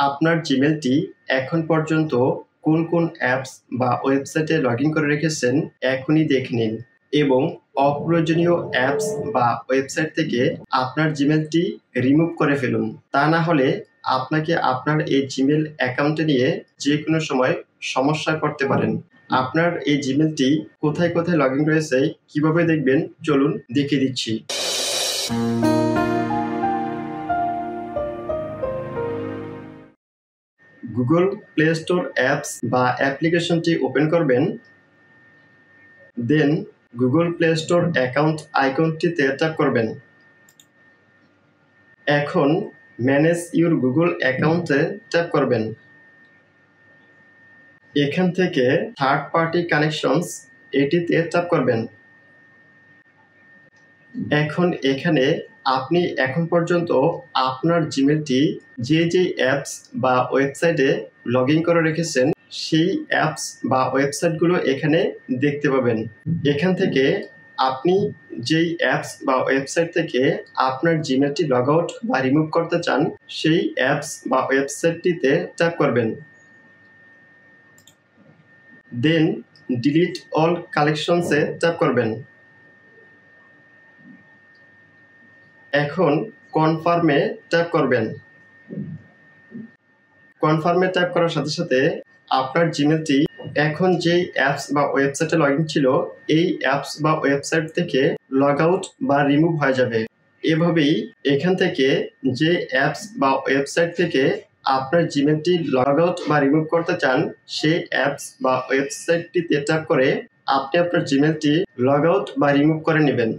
আপনার জিমেলটি এখন পর্যন্ত কোন কোন অ্যাপস বা ওয়েবসাইটে লগ ইন করে রেখেছেন এখনই দেখে নিন এবং অপ্রয়োজনীয় অ্যাপস বা ওয়েবসাইট থেকে আপনার জিমেলটি রিমুভ করে ফেলুন। তা না হলে আপনাকে আপনার এই জিমেল অ্যাকাউন্টে নিয়ে যে কোনো সময় সমস্যা করতে পারেন। আপনার এই জিমেলটি কোথায় কোথায় লগ ইন রয়েছে কিভাবে দেখবেন চলুন দেখিয়ে দিচ্ছি। গুগল প্লে স্টোর অ্যাপস বা অ্যাপ্লিকেশনটি ওপেন করবেন, then Google Play Store account আইকনটিতে ট্যাপ করবেন। এখন ম্যানেজ ইউর গুগল অ্যাকাউন্টে ট্যাপ করবেন। এখান থেকে থার্ড পার্টি কানেকশনস এটিতে ট্যাপ করবেন। এখন এখানে আপনি এখন পর্যন্ত আপনার জিমেলটি যে অ্যাপস বা ওয়েবসাইটে লগ ইন করে রেখেছেন সেই অ্যাপস বা ওয়েবসাইটগুলো এখানে দেখতে পাবেন। এখান থেকে আপনি যেই অ্যাপস বা ওয়েবসাইট থেকে আপনার জিমেলটি লগ আউট বা রিমুভ করতে চান সেই অ্যাপস বা ওয়েবসাইটটিতে ট্যাপ করবেন। দেন ডিলিট অল কালেকশনসে ট্যাপ করবেন। এখন কনফার্মে ট্যাপ করবেন। কনফার্মে ট্যাপ করার সাথে সাথে আপনার জিমেলটি এখন যেই অ্যাপস বা ওয়েবসাইটে লগ ইন ছিল এই অ্যাপস বা ওয়েবসাইট থেকে লগ আউট বা রিমুভ হয়ে যাবে। এভাবেই এখান থেকে যে অ্যাপস বা ওয়েবসাইট থেকে আপনার জিমেলটি লগ আউট বা রিমুভ করতে চান সেই অ্যাপস বা ওয়েবসাইটটিতে ট্যাপ করে আপনি আপনার জিমেলটি লগ আউট বা রিমুভ করে নেবেন।